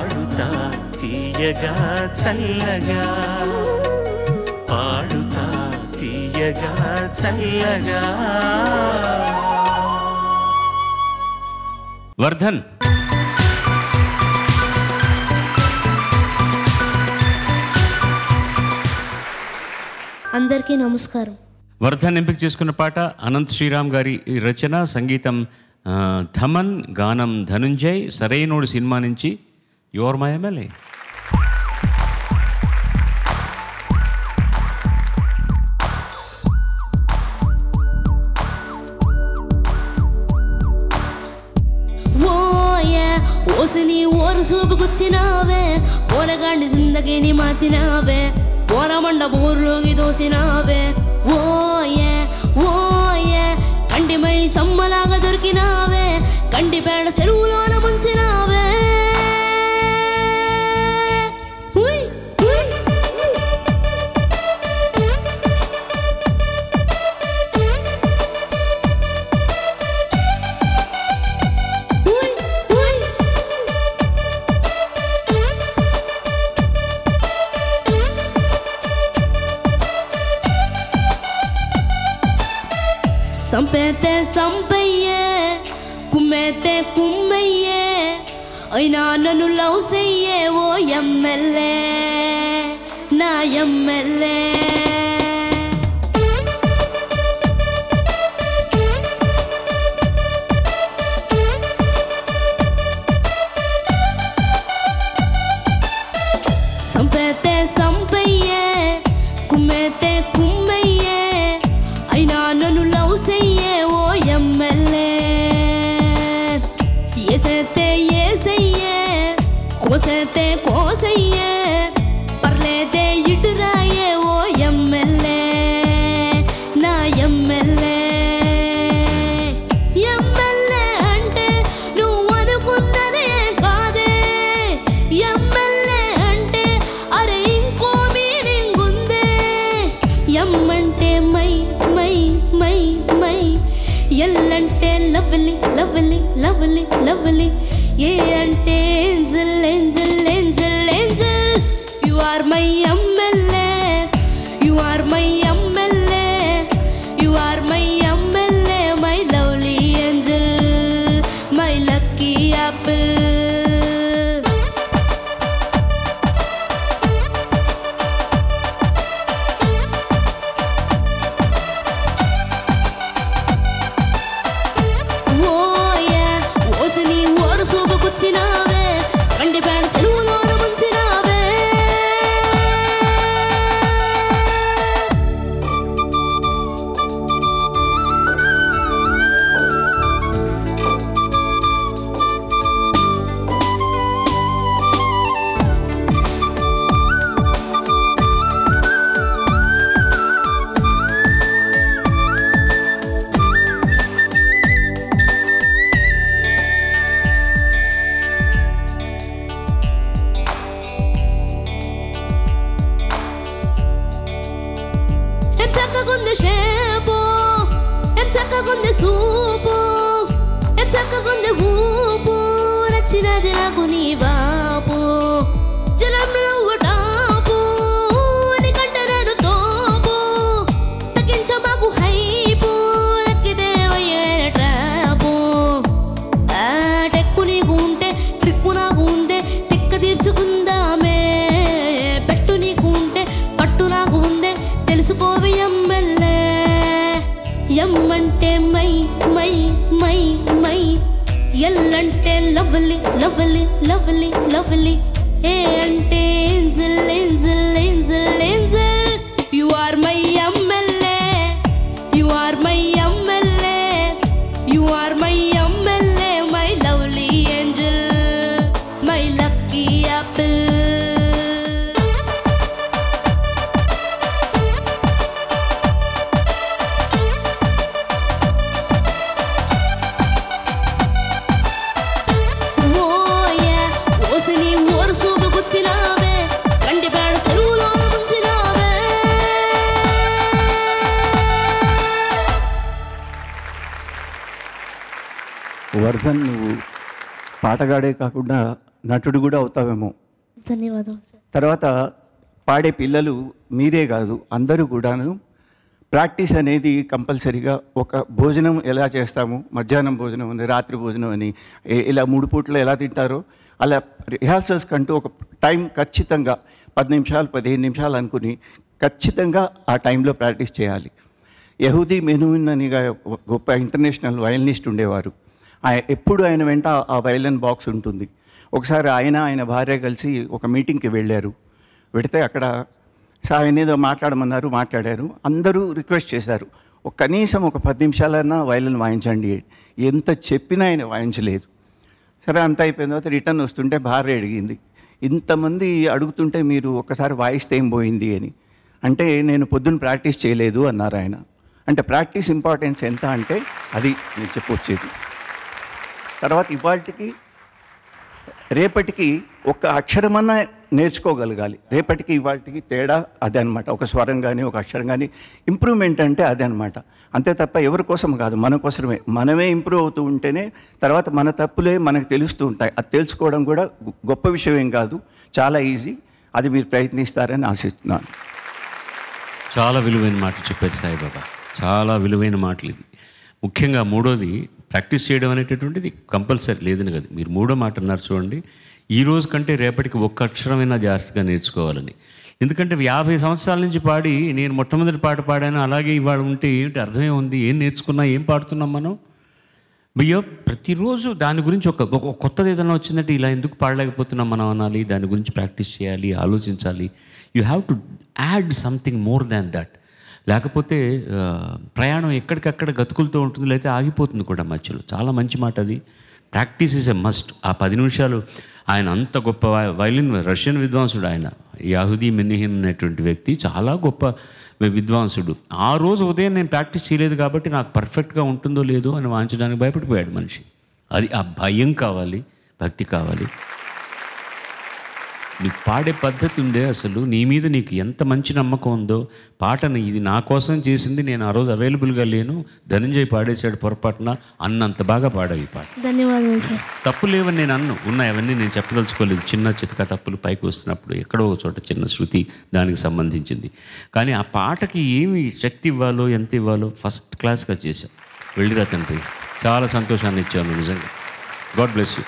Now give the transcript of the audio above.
పాడుతా తీయగా చల్లగా పాడుతా తీయగా చల్లగా. వర్ధన్ అందరికీ నమస్కారం. వర్ధన్ ఎంపిక చేసుకున్న పాట అనంత్ శ్రీరామ్ గారి రచన, సంగీతం థమన్, గానం ధనుంజయ్. సరైనోడు సినిమా నుంచి యువర్ మై ఎమ్మెల్యే. ఓసిని ఓరు చూపుకొచ్చినావే, పోరగాండి జిందగీని మాసినావే, పోరమండ బోర్లోకి దోసినావే. ఓయే ఓయే కంటిమై సమ్మలాగా దొరికినావే, కంటి పేడ చెరువులోన ముంచినావే. సంపేతే సంపయ్యే, కుమ్మేతే కుమ్మయ్యే, అయినా నన్ను లవ్ చెయ్యే ఓ ఎమ్మెల్యే, నా ఎమ్మెల్యే. సంపేతే సంపయ్యే, కుమ్మేతే కుమ్మయ్యే, అయినా నన్ను లవ్ చెయ్యే ఓ ఎమ్మెల్యే. ఏసేతే ఏసయ్యే, కోసేతే కోసయ్యే, పర్లేదే ఇటురాయే ఓ ఎమ్మెల్యే, నా ఎమ్మెల్యే. ఎమ్మెల్యే అంటే నువ్వు అనుకున్నదే కాదే, ఎమ్మెల్యే అంటే అరే ఇంకో మీనింగ్ ఉందే. ఎమ్మంటే మై మై మై మై, ఎల్లంటే lovely lovely lovely lovely, A అంటే angel angel angel angel. You are my MLA, you are my MLA, you are my MLA, my lovely angel, my lucky apple. చూపుకొచ్చినావే, కండి పేడ సెలవులోన ముంచినావే. చక్కగుంది shape, ఏం చక్కగుంది సూపు, ఏం చక్కగుంది ఊపు, నచ్చినది నాకు నీ బాపు. జనంలో టాపు, నీకంటే నేను తోపు, తగ్గించ మాకు హైపు, దక్కితే అయ్యేన ట్రాపు. టెక్కు నీకు ఉంటే ట్రిప్పు నాకు ఉందే, తిక్క తీర్చుకుందామే. పెట్టు నీకు ఉంటే పట్టు నాకు ఉందే, తెలుసుకోవి ఎమ్మెల్యే. ఎమ్మంటే మై మై మై మై, ఎల్లంటే lovely lovely lovely lovely, A అంటే angel angel angel angel. You are my MLA, you are my MLA, you are my MLA, my lovely angel, my lucky apple. Vardhan నువ్వు పాటగాడే కాకుండా నటుడు కూడా అవుతావేమో. ధన్యవాదాలు sir. తర్వాత పాడే పిల్లలు మీరే కాదు, అందరూ కూడాను ప్రాక్టీస్ అనేది కంపల్సరీగా. ఒక భోజనం ఎలా చేస్తాము, మధ్యాహ్నం భోజనం అని, రాత్రి భోజనం అని, ఇలా 3 పూటలు ఎలా తింటారో అలా రిహార్సల్స్ కంటూ ఒక టైం ఖచ్చితంగా 10 నిమిషాలు 15 నిమిషాలు అనుకుని ఖచ్చితంగా ఆ టైంలో ప్రాక్టీస్ చేయాలి. యహూదీ మెనూన్ అని గొప్ప ఇంటర్నేషనల్ వయలినిస్ట్ ఉండేవారు. ఎప్పుడు ఆయన వెంట ఆ వయలిన్ బాక్స్ ఉంటుంది. ఒకసారి ఆయన భార్య కలిసి ఒక మీటింగ్కి వెళ్ళారు. వెళితే అక్కడ ఆయన ఏదో మాట్లాడారు. అందరూ రిక్వెస్ట్ చేశారు, కనీసం ఒక 10 నిమిషాలన్నా వయలిన్ వాయించండి. ఎంత చెప్పినా ఆయన వాయించలేదు. సరే, అంత అయిపోయిన తర్వాత రిటర్న్ వస్తుంటే భార్య అడిగింది, ఇంతమంది అడుగుతుంటే మీరు ఒక్కసారి వాయిస్తే ఏం పోయింది అని. అంటే నేను పొద్దున్న ప్రాక్టీస్ చేయలేదు అన్నారు ఆయన. అంటే ప్రాక్టీస్ ఇంపార్టెన్స్ ఎంత అంటే అది నేను చెప్పొచ్చేది. తర్వాత ఇవాళకి రేపటికి ఒక అక్షరమన్నా నేర్చుకోగలగాలి. రేపటికి ఇవాళకి తేడా అదే అనమాట. ఒక స్వరం కానీ ఒక అక్షరం కానీ ఇంప్రూవ్మెంట్ అంటే అదే అనమాట. అంతే తప్ప ఎవరి కోసం కాదు, మన కోసమే. మనమే ఇంప్రూవ్ అవుతూ ఉంటేనే తర్వాత మన తప్పులే మనకు తెలుస్తూ ఉంటాయి. అది తెలుసుకోవడం కూడా గొప్ప విషయం ఏం కాదు, చాలా ఈజీ. అది మీరు ప్రయత్నిస్తారని ఆశిస్తున్నాను. చాలా విలువైన మాటలు చెప్పారు సాయిబాబా, చాలా విలువైన మాటలు. ఇది ముఖ్యంగా మూడోది, ప్రాక్టీస్ చేయడం అనేటటువంటిది కంపల్సరీ లేదని కదా. మీరు మూడో మాట అన్నారు చూడండి, ఈ రోజు కంటే రేపటికి ఒక్క అక్షరమైనా జాస్తిగా నేర్చుకోవాలని. ఎందుకంటే 50 సంవత్సరాల నుంచి పాడి నేను మొట్టమొదటి పాట పాడాను, అలాగే ఇవాళ ఉంటే ఏంటి అర్థమే ఉంది, ఏం నేర్చుకున్నా, ఏం పాడుతున్నాం మనం? బియ్యో ప్రతిరోజు దాని గురించి ఒక కొత్తది ఏదైనా వచ్చిందంటే ఇలా ఎందుకు పాడలేకపోతున్నాం మనం అనాలి, దాని గురించి ప్రాక్టీస్ చేయాలి, ఆలోచించాలి. You have to add something more than that. లేకపోతే ప్రయాణం ఎక్కడికక్కడ గతుకులతో ఉంటుంది, లేకపోతే ఆగిపోతుంది కూడా మధ్యలో. చాలా మంచి మాట అది. Practice is a must. ఆ 10 నిమిషాలు ఆయన అంత గొప్ప వైలిన్ రష్యన్ విద్వాంసుడు ఆయన, యహూదీ మెన్నిహిన్ అనేటువంటి వ్యక్తి చాలా గొప్ప విద్వాంసుడు. ఆ రోజు ఉదయం నేను ప్రాక్టీస్ చేయలేదు కాబట్టి నాకు పర్ఫెక్ట్గా ఉంటుందో లేదో అని వాంచడానికి భయపడిపోయాడు మనిషి. అది ఆ భయం కావాలి, భక్తి కావాలి. నీకు పాడే పద్ధతి ఉందే, అసలు నీ మీద నీకు ఎంత మంచి నమ్మకం ఉందో, పాటను ఇది నా కోసం చేసింది, నేను ఆ రోజు అవైలబుల్గా లేను, ధనంజయ్ పాడేశాడు పొరపాటున అన్నంత బాగా పాడావు ఈ పాట. ధన్యవాదాలు సార్. తప్పు లేవని నేను ఉన్నాయి, అవన్నీ నేను చెప్పదలుచుకోలేదు. చిన్న చితక తప్పులు పైకి వస్తున్నప్పుడు ఎక్కడో ఒక చోట చిన్న శృతి దానికి సంబంధించింది. కానీ ఆ పాటకి ఏమి శక్తి ఇవ్వాలో, ఎంత ఇవ్వాలో ఫస్ట్ క్లాస్గా చేశాం. వెళ్ళిరా తండ్రి, చాలా సంతోషాన్ని ఇచ్చాను నిజంగా. God bless you.